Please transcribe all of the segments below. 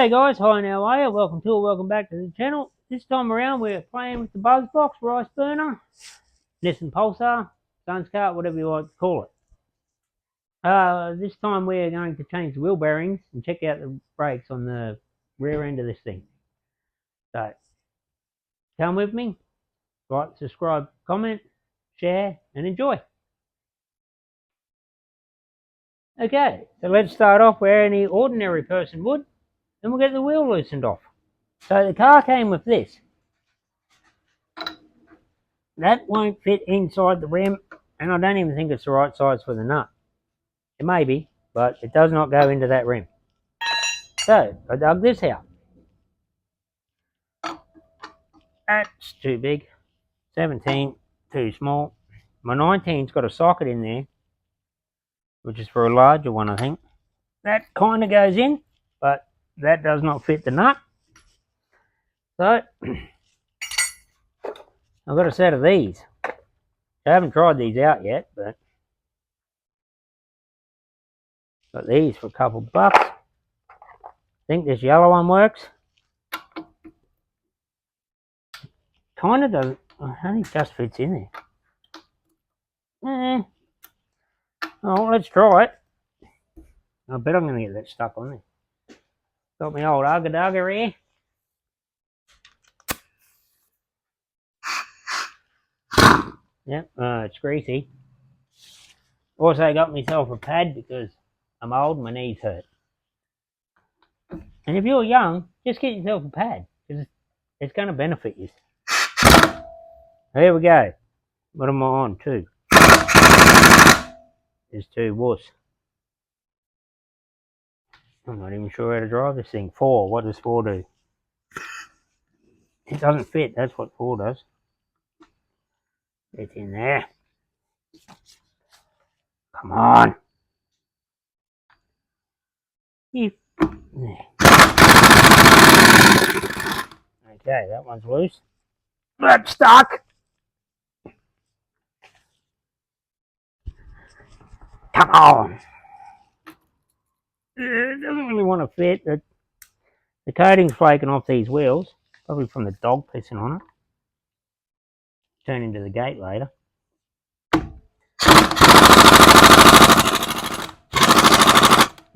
G'day guys, hi and how are you? Welcome back to the channel. This time around we're playing with the buzz box, rice burner, Nissan Pulsar, Sun's Cart, whatever you like to call it. This time we're going to change the wheel bearings and check out the brakes on the rear end of this thing. So, come with me, like, subscribe, comment, share and enjoy. Okay, so let's start off where any ordinary person would, and we'll get the wheel loosened off. So the car came with this. That won't fit inside the rim, and I don't even think it's the right size for the nut. It may be, but it does not go into that rim. So I dug this out. That's too big. 17, too small. My 19's got a socket in there, which is for a larger one, I think. That kind of goes in, but that does not fit the nut. So I've got a set of these. I haven't tried these out yet, but got these for a couple of bucks. I think this yellow one works. Kind of doesn't. I think it just fits in there. Oh, let's try it. I bet I'm going to get that stuck on there. Got my old ugga-dugga here. Yep, it's greasy. Also got myself a pad because I'm old and my knees hurt. And if you're young, just get yourself a pad because it's going to benefit you. Here we go. What am I on? 2. There's 2 wuss. I'm not even sure how to drive this thing. 4. What does 4 do? It doesn't fit. That's what 4 does. It's in there. Come on. There. Okay, that one's loose. That's stuck. Come on. It doesn't really want to fit. The coating's flaking off these wheels, probably from the dog pissing on it. Turn into the gate later.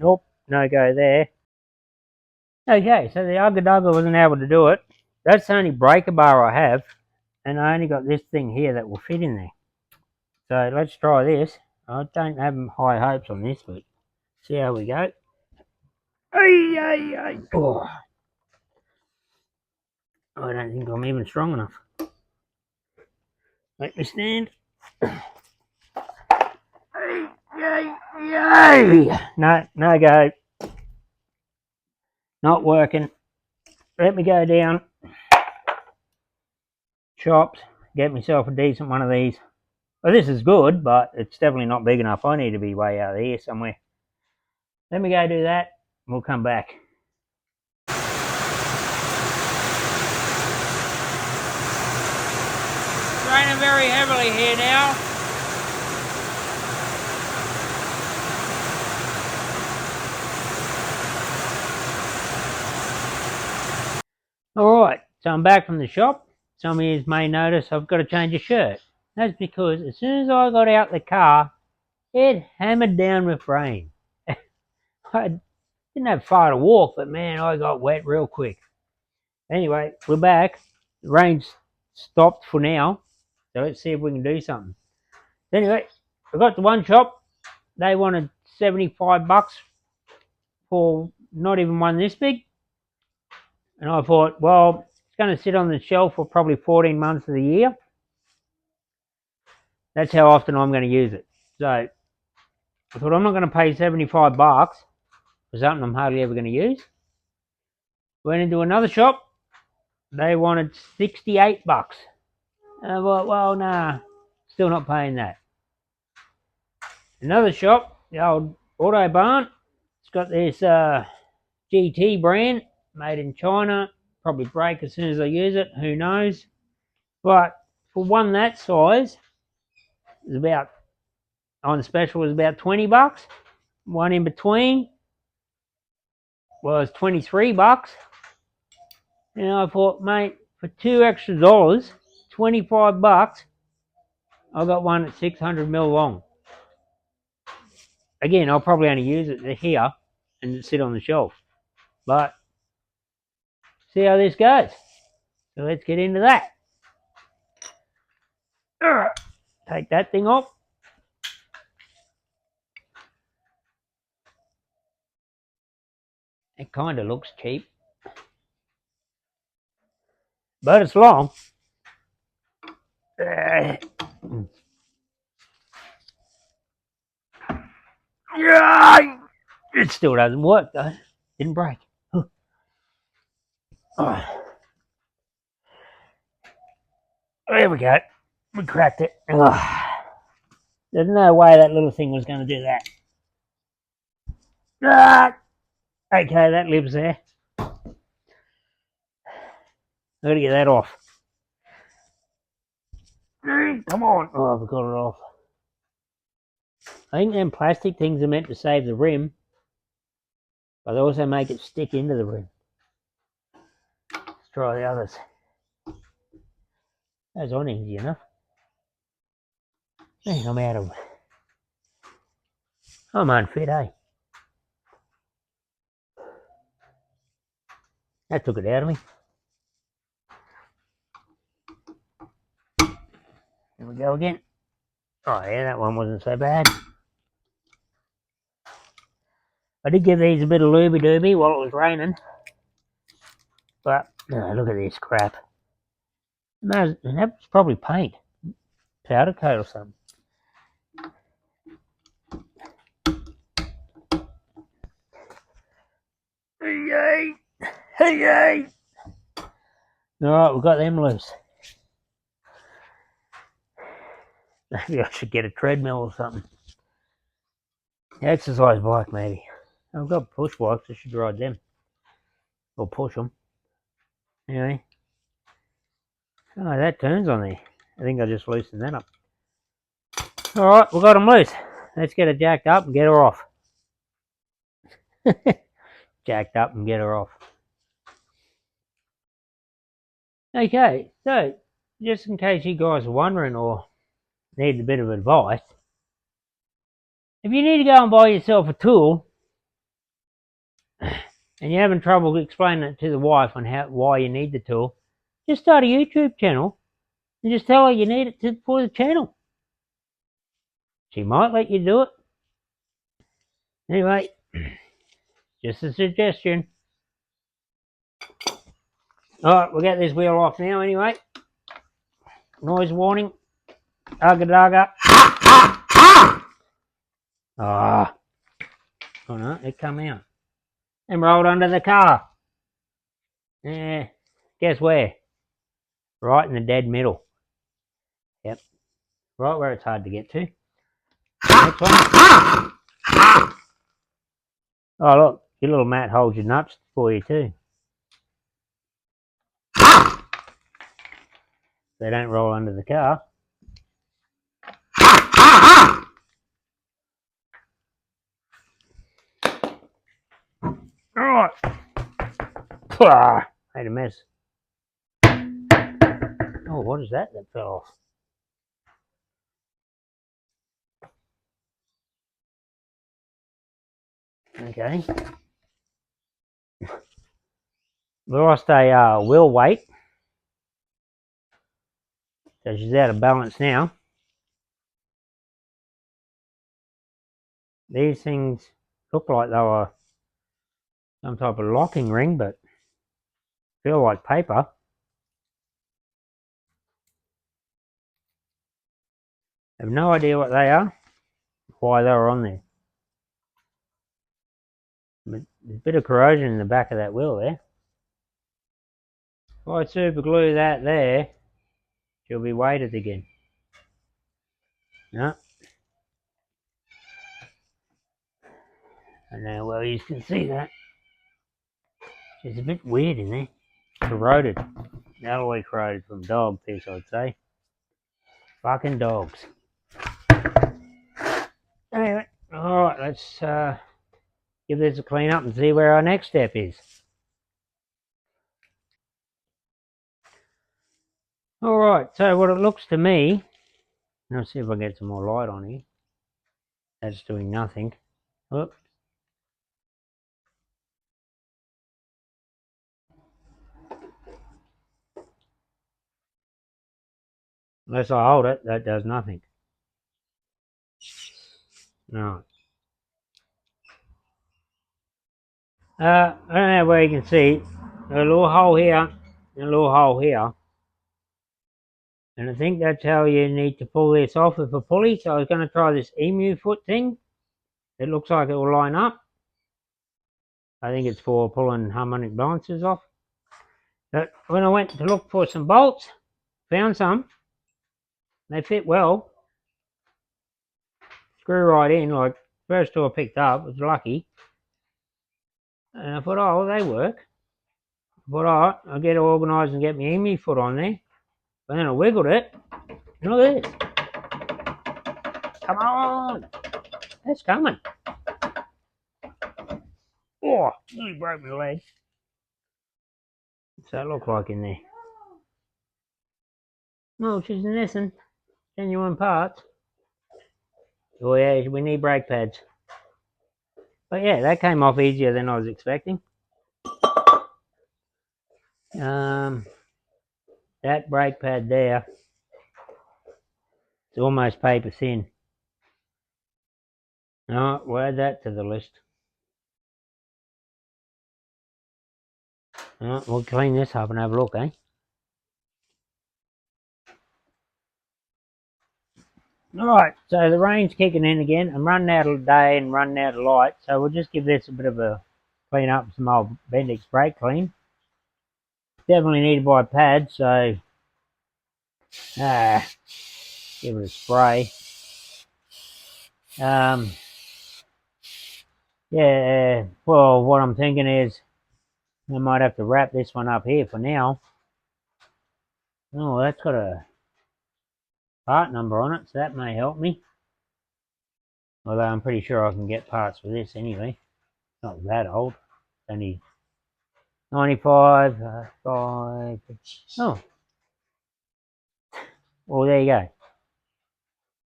Nope, no go there. Okay, so the ugga-dugga wasn't able to do it. That's the only breaker bar I have, and I only got this thing here that will fit in there. So let's try this. I don't have high hopes on this, but see how we go. Oh. I don't think I'm even strong enough. Let me stand. No go. Not working. Let me go down. Chopped. Get myself a decent one of these. Well, this is good, but it's definitely not big enough. I need to be way out here somewhere. Let me go do that, and we'll come back. Raining very heavily here now. Alright, so I'm back from the shop. Some of you may notice I've got to change a shirt. That's because as soon as I got out the car, it hammered down with rain. I didn't have far to walk, but man, I got wet real quick. Anyway, we're back. The rain's stopped for now, so let's see if we can do something. Anyway, I got to one shop. They wanted 75 bucks for not even one this big. And I thought, well, it's going to sit on the shelf for probably 14 months of the year. That's how often I'm going to use it. So I thought I'm not going to pay 75 bucks for something I'm hardly ever going to use. Went into another shop. They wanted 68 bucks. And I thought, well, nah, still not paying that. Another shop, the old Auto Barn. It's got this GT brand, made in China. Probably break as soon as I use it, who knows. But for one that size, it was about, on special was about 20 bucks. One in between, was $23. And I thought, mate, for $2 extra, $25, I got one at 600mm long. Again, I'll probably only use it here and sit on the shelf. But see how this goes. So let's get into that. Take that thing off. It kind of looks cheap, but it's long. It still doesn't work though. Didn't break. Oh. There we go. We cracked it. There's no way that little thing was going to do that. Okay, that lives there. I've got to get that off. Come on. Oh, I've got it off. I think them plastic things are meant to save the rim, but they also make it stick into the rim. Let's try the others. That's on easy enough. Man, I'm out of... I'm unfit, eh? That took it out of me. Here we go again. Oh yeah, that one wasn't so bad. I did give these a bit of looby-dooby while it was raining. But, look at this crap. No, that's probably paint. Powder coat or something. Hey, hey! Alright, we've got them loose. Maybe I should get a treadmill or something. Exercise bike, maybe. I've got push bikes, I should ride them. Or push them. Anyway. Oh, that turns on there. I think I just loosened that up. Alright, we've got them loose. Let's get her jacked up and get her off. Jacked up and get her off. Okay, so just in case you guys are wondering or need a bit of advice, if you need to go and buy yourself a tool and you're having trouble explaining it to the wife on why you need the tool, just start a YouTube channel and just tell her you need it for the channel. She might let you do it. Anyway, just a suggestion. Alright, we'll get this wheel off now anyway. Noise warning. Ugga dugga. Ah. Oh no, it come out. And rolled under the car. Yeah. Guess where? Right in the dead middle. Yep. Right where it's hard to get to. Next one. Oh look, your little mat holds your nuts for you too. They don't roll under the car. Alright. Made a mess. Oh, what is that fell off? Okay. We lost a wheel weight. So she's out of balance now. These things look like they were some type of locking ring, but feel like paper. I have no idea what they are, why they were on there. But there's a bit of corrosion in the back of that wheel there. If I super glue that there, she'll be weighted again. No. And now, well, you can see that. She's a bit weird in there. Corroded. Alloy corroded from dog piss, I'd say. Fucking dogs. Anyway, alright, let's give this a clean up and see where our next step is. Alright, so what it looks to me, let's see if I can get some more light on here. That's doing nothing. Oops. Unless I hold it, that does nothing. Right. I don't know where you can see a little hole here and a little hole here. And I think that's how you need to pull this off with a pulley. So I was going to try this emu foot thing. It looks like it will line up. I think it's for pulling harmonic balances off. But when I went to look for some bolts, found some. They fit well. Screw right in, like first two I picked up, was lucky. And I thought, oh, well, they work. I thought, all right, I'll get it organised and get my emu foot on there. But then I wiggled it. And look at this. Come on. It's coming. Oh, nearly broke my leg. What's that look like in there? Oh, she's a Nissan. Genuine parts. Oh yeah, we need brake pads. But yeah, that came off easier than I was expecting. That brake pad there, it's almost paper thin. Alright, we'll add that to the list. Alright, we'll clean this up and have a look, eh? Alright, so the rain's kicking in again. I'm running out of day and running out of light, so we'll just give this a bit of a clean up, some old Bendix brake clean. Definitely need to buy pads, so give it a spray. Yeah, well, what I'm thinking is I might have to wrap this one up here for now. Oh, that's got a part number on it, so that may help me. Although I'm pretty sure I can get parts for this anyway. It's not that old. It's only 95, 5. Oh. Well, there you go.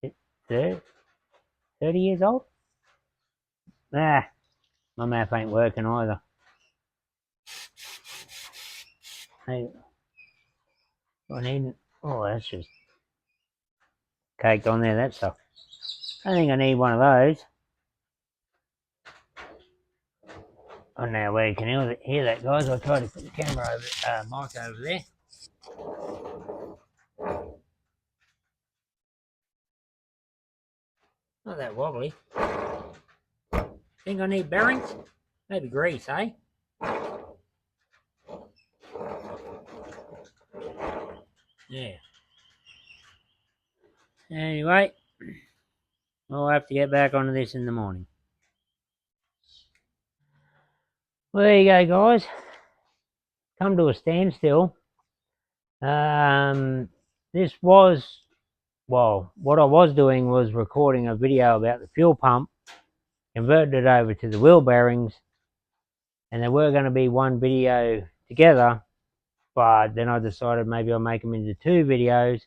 It's 30 years old? My math ain't working either. Hey, I need, oh, that's just caked on there, that stuff. I think I need one of those. I don't know where you can hear that, guys. I tried to put the camera over, mic over there. Not that wobbly. Think I need bearings? Maybe grease, eh? Yeah. Anyway, we'll have to get back onto this in the morning. Well, there you go, guys. Come to a standstill. This was, well, what I was doing was recording a video about the fuel pump, converted it over to the wheel bearings, and there were going to be one video together, but then I decided maybe I'll make them into 2 videos.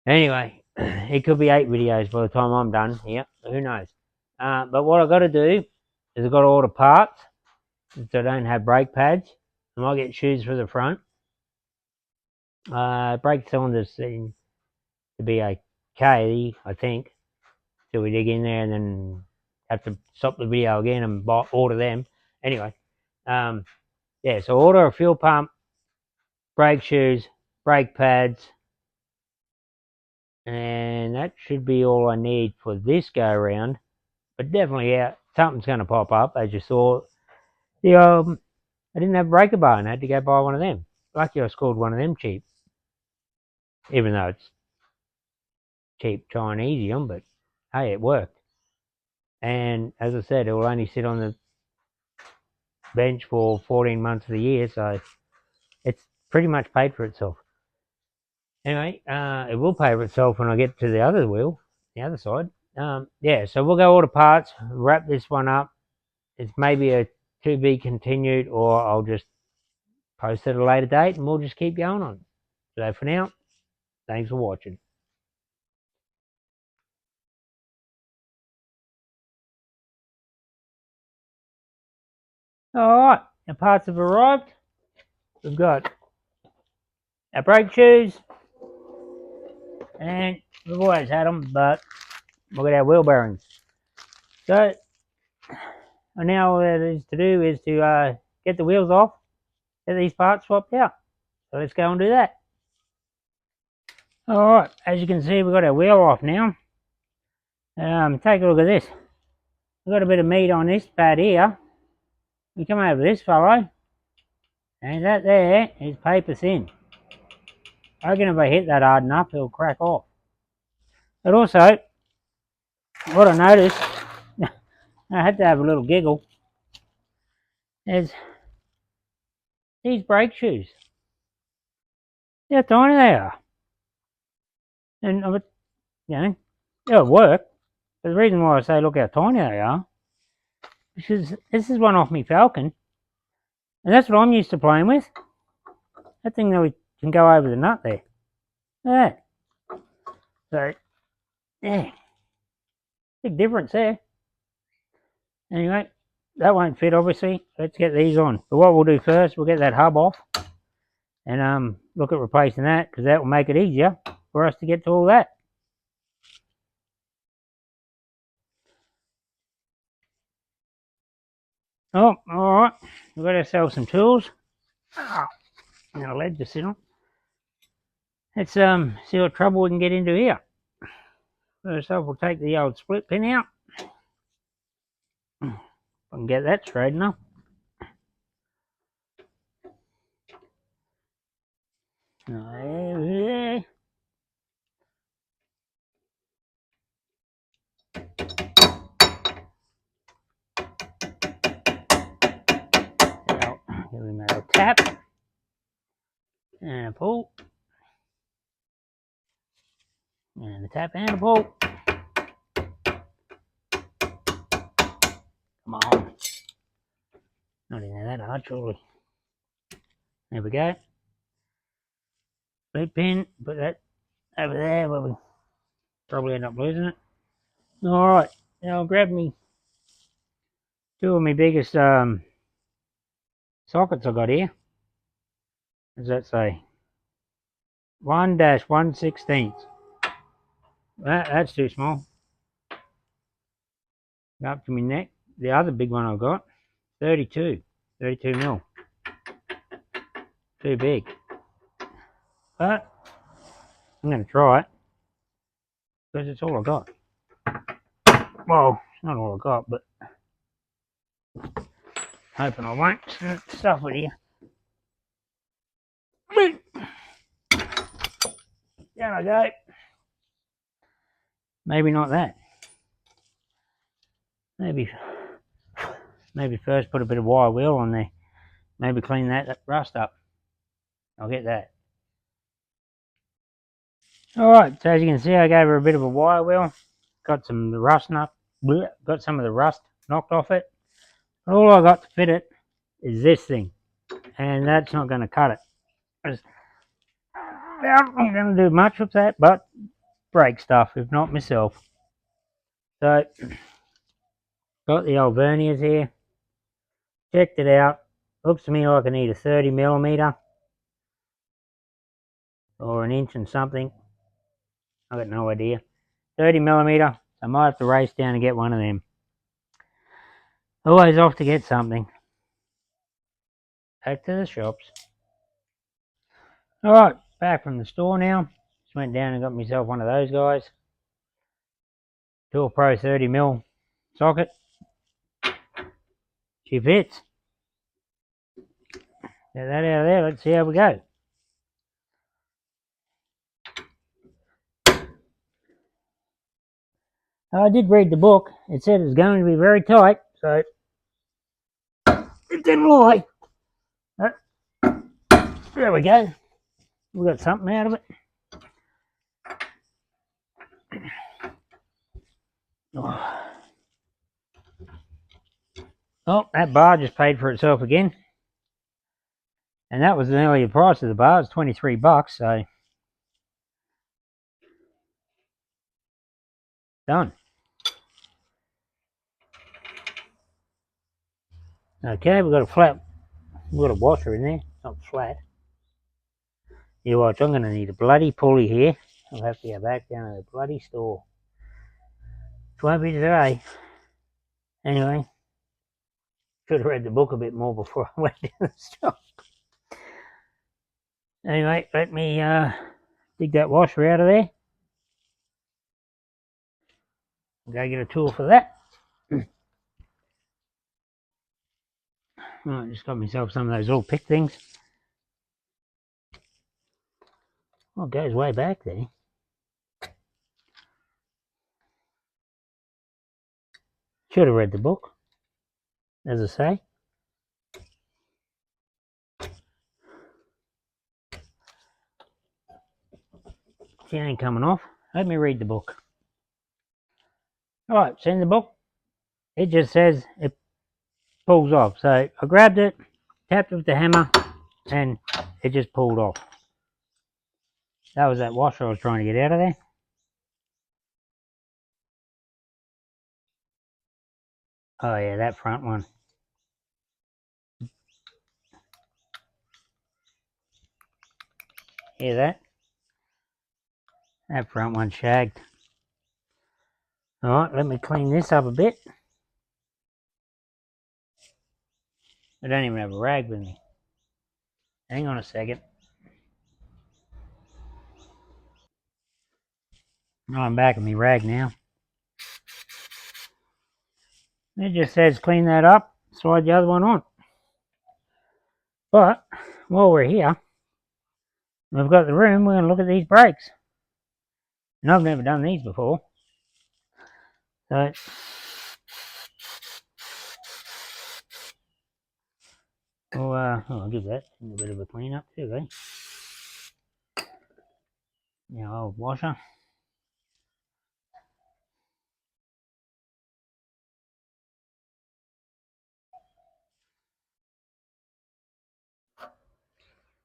Anyway, it could be 8 videos by the time I'm done. Yep, who knows. But what I've got to do is I've got to order parts, so I don't have brake pads. I might get shoes for the front. Brake cylinders seem to be okay, I think, till we dig in there and then have to stop the video again and order them. Anyway, yeah, so order a fuel pump, brake shoes, brake pads, and that should be all I need for this go around. But definitely, yeah, something's going to pop up, as you saw. I didn't have a breaker bar and I had to go buy one of them. Lucky I scored one of them cheap, even though it's cheap Chinesium, but hey, it worked. And as I said, it will only sit on the bench for 14 months of the year, so it's pretty much paid for itself. Anyway, it will pay for itself when I get to the other wheel, the other side. Yeah, so we'll go order parts, wrap this one up, it's maybe a to be continued, or I'll just post at a later date and we'll just keep going on. So for now, thanks for watching. Alright, our parts have arrived. We've got our brake shoes, and we've always had them, but we've got our wheel bearings. So now all that is to do is to get the wheels off, get these parts swapped out. So let's go and do that. Alright, as you can see, we've got our wheel off now. Take a look at this. We've got a bit of meat on this pad here. We come over this fellow, and that there is paper thin. I reckon if I hit that hard enough, it'll crack off. But also, what I noticed, I had to have a little giggle, is these brake shoes. See how tiny they are. And, you know, it'll work. But the reason why I say look how tiny they are, because this is one off me Falcon, and that's what I'm used to playing with. That thing really can go over the nut there. Look at that. So, yeah, big difference there. Anyway, that won't fit obviously. Let's get these on. But what we'll do first, we'll get that hub off and look at replacing that, because that will make it easier for us to get to all that. Oh, alright, we've got ourselves some tools. Now a ledge to sit on. Let's see what trouble we can get into here. First off, we'll take the old split pin out. I can get that straight enough. There. Give him a little tap and a pull, and a tap and a pull. Come on, not even that hard, surely. There we go. Split pin, put that over there where we probably end up losing it. Alright, now I'll grab me two of my biggest sockets I got here. What does that say? 1-1/16. That's too small. Up to my neck. The other big one I've got, 32 mil. Too big. But I'm going to try it, because it's all I got. Well, it's not all I got, but hoping I won't stuff it here. There I go. Maybe not that. Maybe first put a bit of wire wheel on there. Maybe clean that rust up. I'll get that. Alright, so as you can see, I gave her a bit of a wire wheel. Got some of the rust knocked off it. But all I got to fit it is this thing. And that's not going to cut it. I'm not going to do much with that, but brake stuff, if not myself. So, got the old verniers here. Checked it out. Looks to me like I need a 30mm. Or an inch and something. I got no idea. 30mm. I might have to race down and get one of them. Always off to get something. Back to the shops. Alright, back from the store now. Just went down and got myself one of those guys. Tool Pro 30mm socket. She fits. Get that out of there. Let's see how we go. I did read the book. It said it's going to be very tight, so it didn't lie. There we go. We got something out of it. Oh. Oh, that bar just paid for itself again. And that was nearly the price of the bar. It's 23 bucks, so done. Okay, we've got a washer in there, not flat. You watch, I'm going to need a bloody pulley here. I'll have to go back down to the bloody store. It won't be today. Anyway, should have read the book a bit more before I went to the store. Anyway, let me dig that washer out of there. I'll go get a tool for that. Right, just got myself some of those all pick things. Oh, it goes way back there. Should have read the book, as I say. She ain't coming off. Let me read the book. Alright, so in the book, it just says it pulls off. So I grabbed it, tapped it with the hammer, and it just pulled off. That was that washer I was trying to get out of there. Oh yeah, that front one. Hear that? That front one shagged. Alright, let me clean this up a bit. I don't even have a rag with me. Hang on a second. Oh, I'm back with my rag now. It just says clean that up, slide the other one on. But while we're here, we've got the room, we're going to look at these brakes. And I've never done these before. So I'll give that a bit of a clean up too, eh? Now, old washer.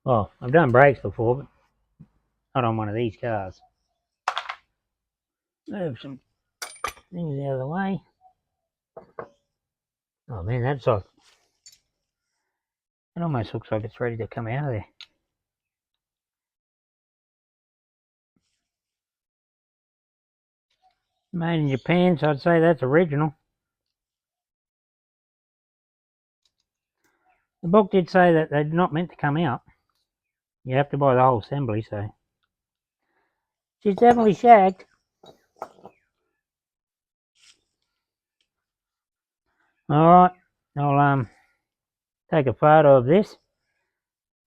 Well, I've done brakes before, but not on one of these cars. Move some things out of the way. Oh man, that's like, it almost looks like it's ready to come out of there. Made in Japan, so I'd say that's original. The book did say that they're not meant to come out. You have to buy the whole assembly, so she's definitely shagged. Alright, I'll take a photo of this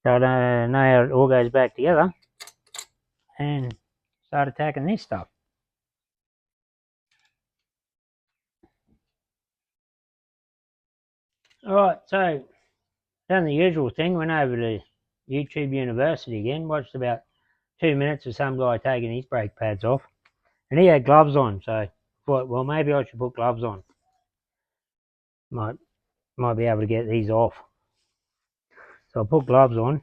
so I know how it all goes back together and start attacking this stuff. Alright, so done the usual thing, went over to YouTube University again, watched about 2 minutes of some guy taking his brake pads off, and he had gloves on, so I thought, well, maybe I should put gloves on. Might be able to get these off. So I put gloves on.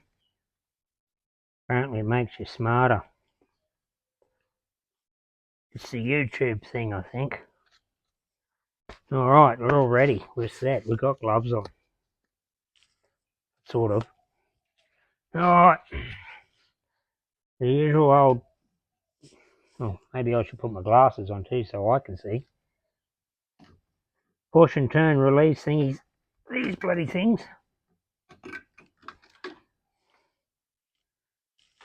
Apparently it makes you smarter. It's the YouTube thing, I think. Alright, we're all ready. We're set. We've got gloves on. Sort of. Alright. The usual old... Oh, maybe I should put my glasses on too so I can see. Push and turn release thingies. These bloody things.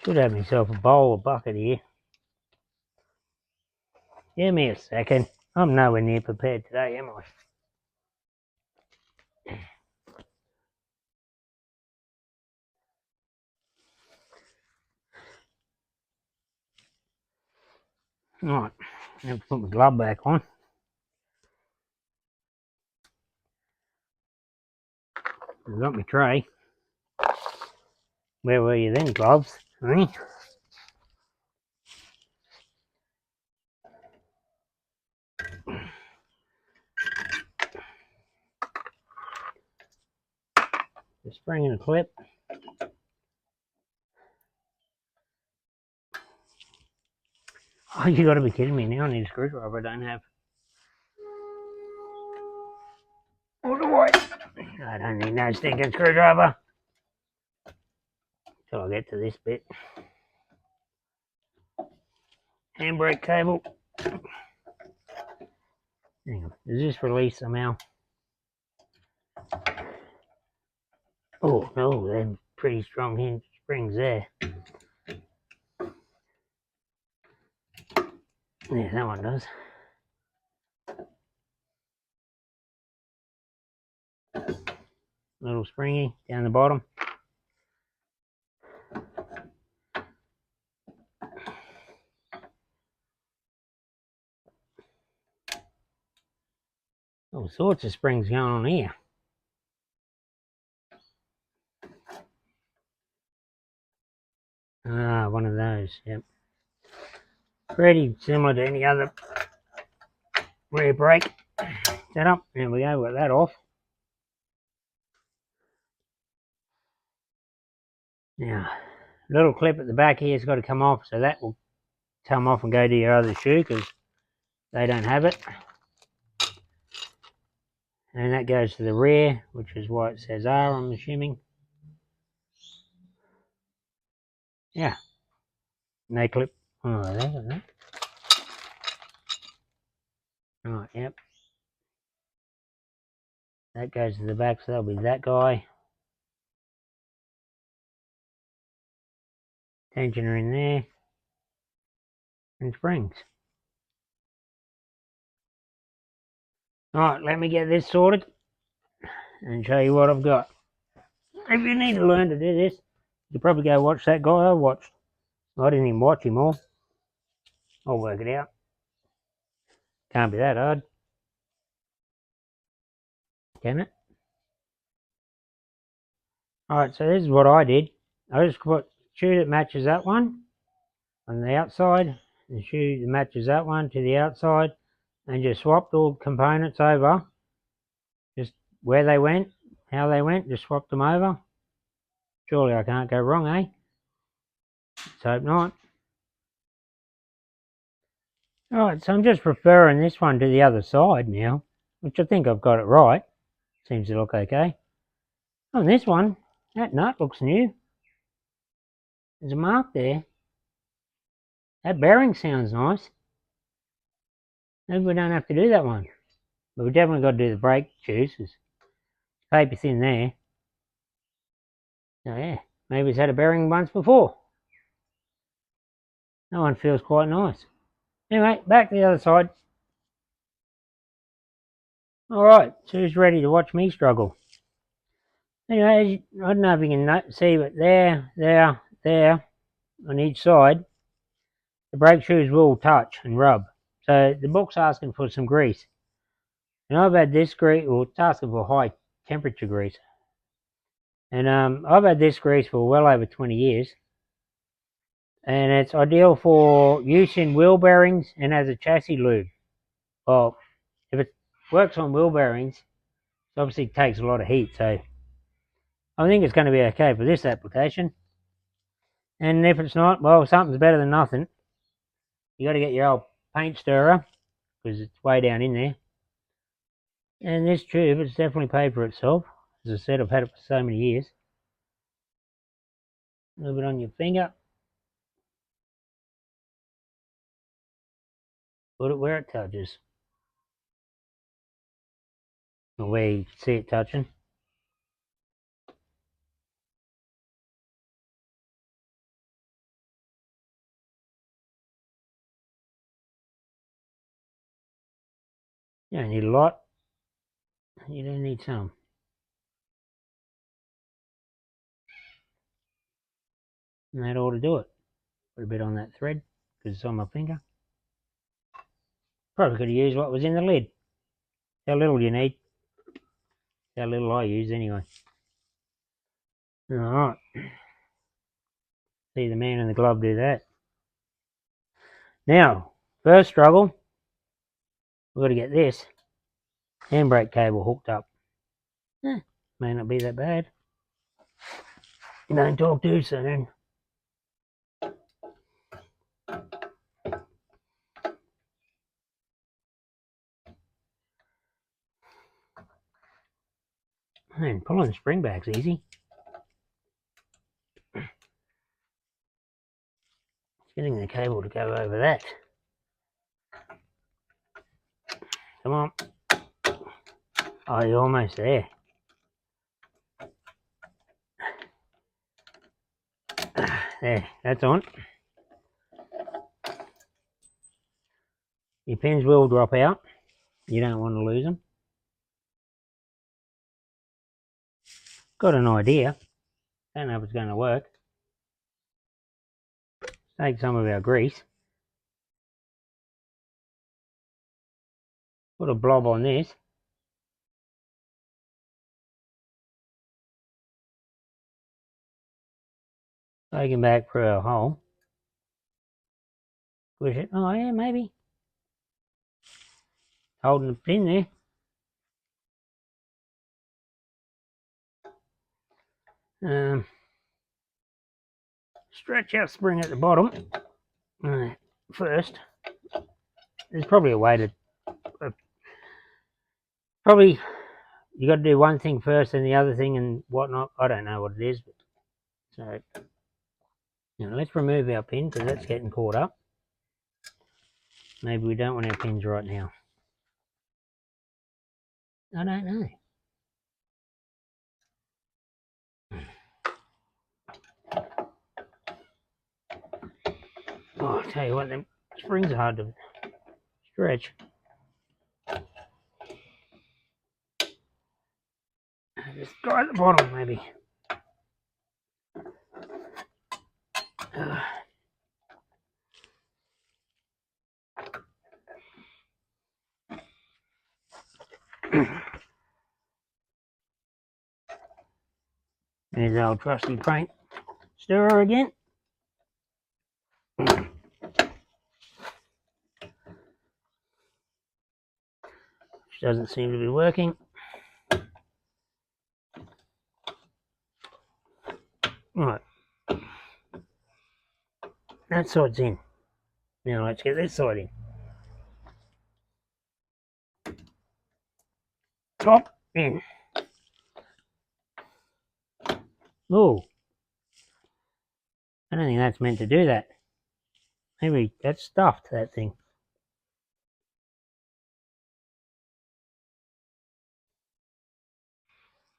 Should have myself a bowl or bucket here. Give me a second. I'm nowhere near prepared today, am I? Right, now put my glove back on. I've got my tray. Where were you then, gloves? Eh? the spring and the clip. Oh, you got to be kidding me now. I need a screwdriver. I don't have. What do I don't need no stinking screwdriver. Till I get to this bit. Handbrake cable. Hang on. Does this release somehow? Oh, no, they're pretty strong hinge springs there. Yeah, that one does. Little springy down the bottom. All sorts of springs going on here. Ah, one of those, yep. Pretty similar to any other rear brake setup. There we go, got that off. Now, little clip at the back here has got to come off, so that will come off and go to your other shoe because they don't have it. And that goes to the rear, which is why it says R, I'm assuming. Yeah. No clip. Oh, there we go. Right, yep. That goes to the back, so that'll be that guy. Tensioner in there. And springs. Alright, let me get this sorted and show you what I've got. If you need to learn to do this, you probably go watch that guy I watched. I didn't even watch him all. I'll work it out. Can't be that hard. Can it? Alright, so this is what I did. I just put shoe that matches that one on the outside, and shoe that matches that one to the outside, and just swapped all components over. Just where they went, how they went, just swapped them over. Surely I can't go wrong, eh? Let's hope not. Alright, so I'm just referring this one to the other side now, which I think I've got it right. Seems to look okay. On this one, that nut looks new. There's a mark there. That bearing sounds nice. Maybe we don't have to do that one. But we definitely got to do the brake shoes. There's paper thin there. So yeah, maybe it's had a bearing once before. That one feels quite nice. Anyway, back to the other side. Alright, so who's ready to watch me struggle? Anyway, I don't know if you can see, but there, on each side, the brake shoes will touch and rub. So the book's asking for some grease. And I've had this grease, well, it's asking for high temperature grease. And I've had this grease for well over 20 years. And it's ideal for use in wheel bearings and as a chassis lube. Well, if it works on wheel bearings, it obviously takes a lot of heat, so I think it's going to be okay for this application. And if it's not, well, something's better than nothing. You got to get your old paint stirrer, because it's way down in there. And this tube, it's definitely paid for itself. As I said, I've had it for so many years. A little bit on your finger. Put it where it touches. Or where you can see it touching. You don't need a lot. You don't need some. And that ought to do it. Put a bit on that thread, because it's on my finger. Probably could have used what was in the lid. How little you need. How little I use anyway. Alright. See the man in the glove do that. Now, first struggle, we've got to get this handbrake cable hooked up. May not be that bad. Don't talk too soon. And pulling the spring back's easy. Getting the cable to go over that. Come on. Oh, you're almost there. There, that's on. Your pins will drop out. You don't want to lose them. Got an idea. Don't know if it's going to work. Take some of our grease. Put a blob on this. Take him back for a hole. Push it. Oh yeah, maybe. Holding the pin there. Stretch out spring at the bottom first. There's probably a way to probably you got to do one thing first and the other thing and whatnot. I don't know what it is, but so let's remove our pin because that's getting caught up. Maybe we don't want our pins right now. I don't know. Oh, I'll tell you what, them springs are hard to stretch. Just go at the bottom, maybe. There's our trusty paint stirrer again. Which doesn't seem to be working. Right. That side's in. Now let's get this side in. Top in. Oh. I don't think that's meant to do that. Maybe that's stuffed, that thing.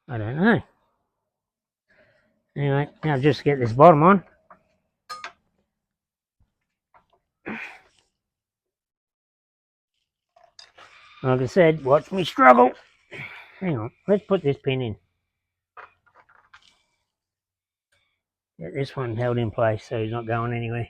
I don't know. Anyway, now just get this bottom on. Like I said, watch me struggle. Hang on, let's put this pin in. Get this one held in place so he's not going anywhere.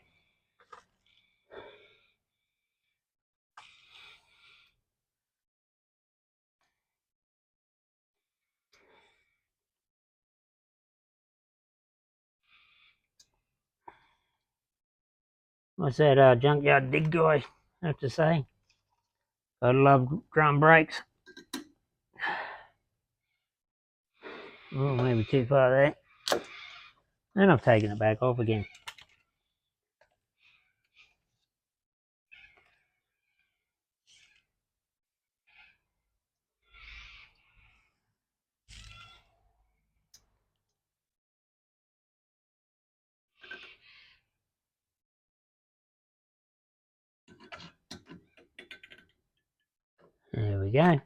What's that junkyard dig guy have to say? I love drum brakes. Oh, maybe too far there. And I've taken it back off again. There we go.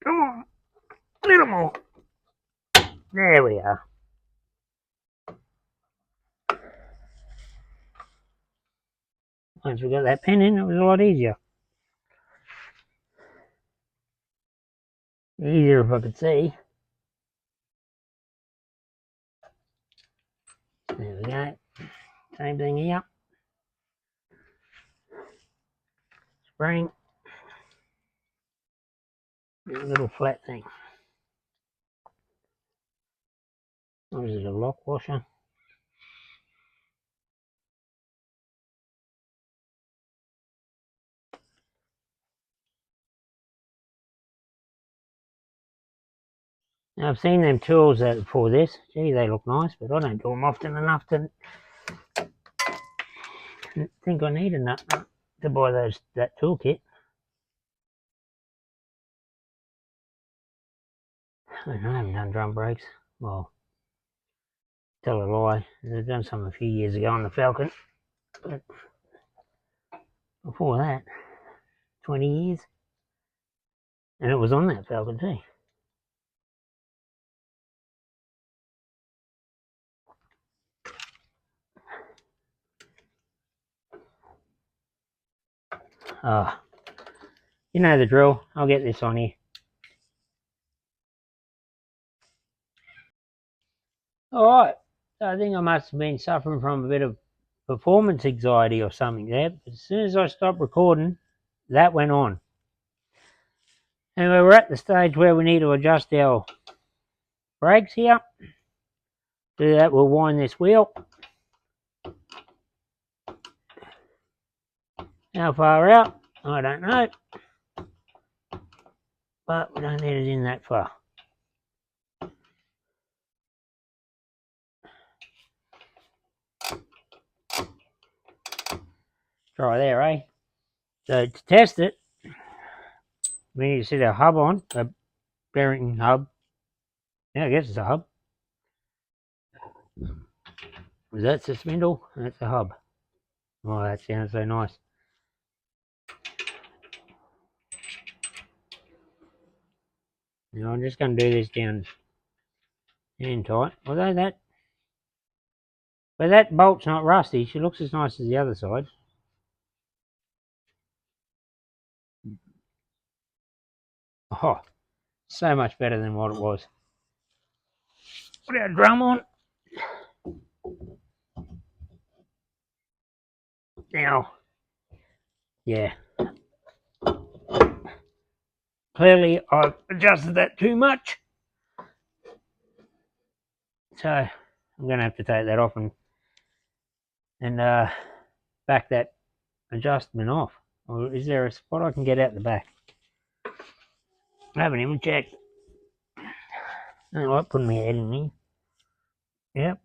Come on, a little more. There we are. Once we got that pin in, it was a lot easier. Easier if I could see. There we go. Same thing here. Spring. A little flat thing. Or is it a lock washer? Now, I've seen them tools for this. Gee, they look nice, but I don't do them often enough to think I need enough to buy that toolkit. I haven't done drum brakes. Well, tell a lie. I've done some a few years ago on the Falcon, but before that, 20 years, and it was on that Falcon too. Ah, you know the drill. I'll get this on here. Alright, so I think I must have been suffering from a bit of performance anxiety or something there. But as soon as I stopped recording, that went on. Anyway, we're at the stage where we need to adjust our brakes here. To do that, we'll wind this wheel. How far out? I don't know. But we don't need it in that far. Try there, eh? So to test it, we need to set our hub on, a bearing hub. Yeah, I guess it's a hub. That's the spindle, that's the hub. Oh, that sounds so nice. Now I'm just going to do this down and tight. Although that bolt's not rusty, she looks as nice as the other side. Oh, so much better than what it was. Put our drum on. Now, yeah. Clearly I've adjusted that too much. So I'm going to have to take that off and back that adjustment off. Or is there a spot I can get out the back? I haven't even checked. I don't like putting my head in here. Yep.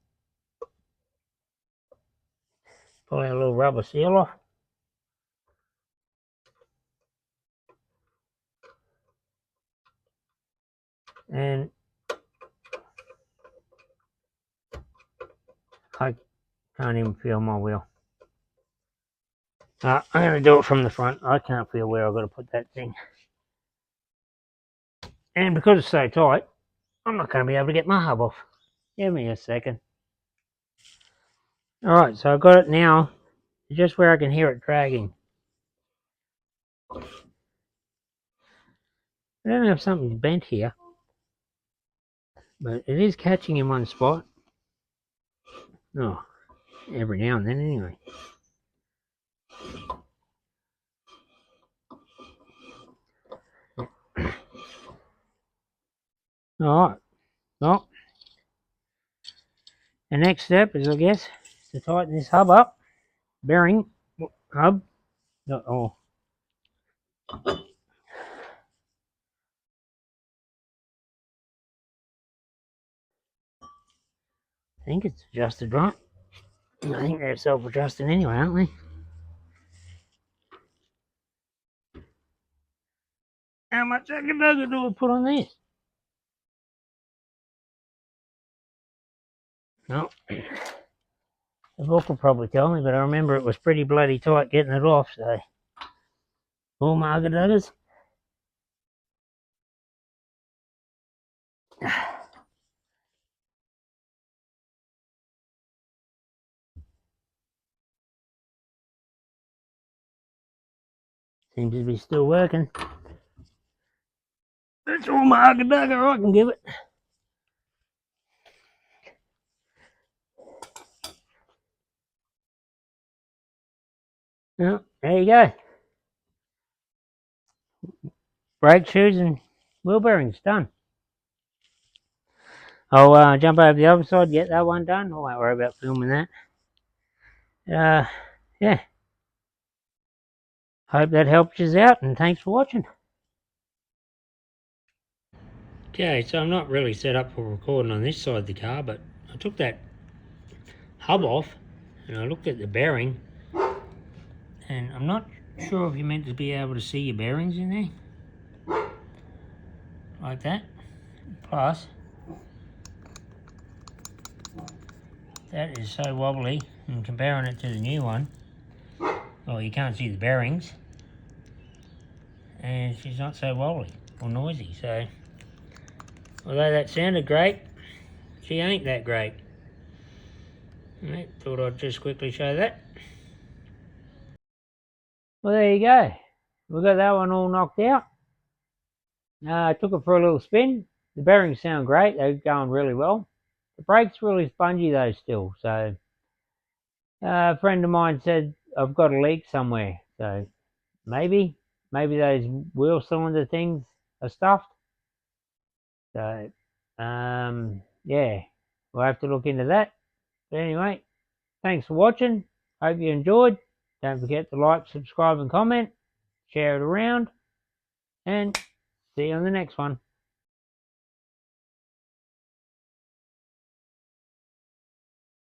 Pull our little rubber seal off. And I can't even feel my wheel. I'm going to do it from the front. I can't feel where I've got to put that thing. And because it's so tight, I'm not going to be able to get my hub off. Give me a second. Alright, so I've got it now, just where I can hear it dragging. I don't know if something's bent here, but it is catching in one spot. Oh, every now and then anyway. Alright, well, the next step is, I guess, to tighten this hub up. Bearing hub. Oh. I think it's adjusted right. I think they're self-adjusting anyway, aren't they? How much extra nugget do I put on this? No. The book will probably tell me, but I remember it was pretty bloody tight getting it off, so. All market duggers. Seems to be still working. That's all market dugger I can give it. Well, there you go. Brake shoes and wheel bearings done. I'll jump over the other side, get that one done. I won't worry about filming that. Yeah. Hope that helps you out, and thanks for watching. Okay, so I'm not really set up for recording on this side of the car, but I took that hub off and I looked at the bearing, and I'm not sure if you're meant to be able to see your bearings in there like that. Plus, that is so wobbly, and comparing it to the new one, well, you can't see the bearings, and she's not so wobbly or noisy. So although that sounded great, she ain't that great. Right, thought I'd just quickly show that. Well, there you go. We got that one all knocked out. I took it for a little spin. The bearings sound great. They're going really well. The brake's really spongy though still. So a friend of mine said I've got a leak somewhere. So maybe those wheel cylinder things are stuffed. So yeah, we'll have to look into that. But anyway, thanks for watching. Hope you enjoyed. Don't forget to like, subscribe and comment. Share it around. And see you on the next one.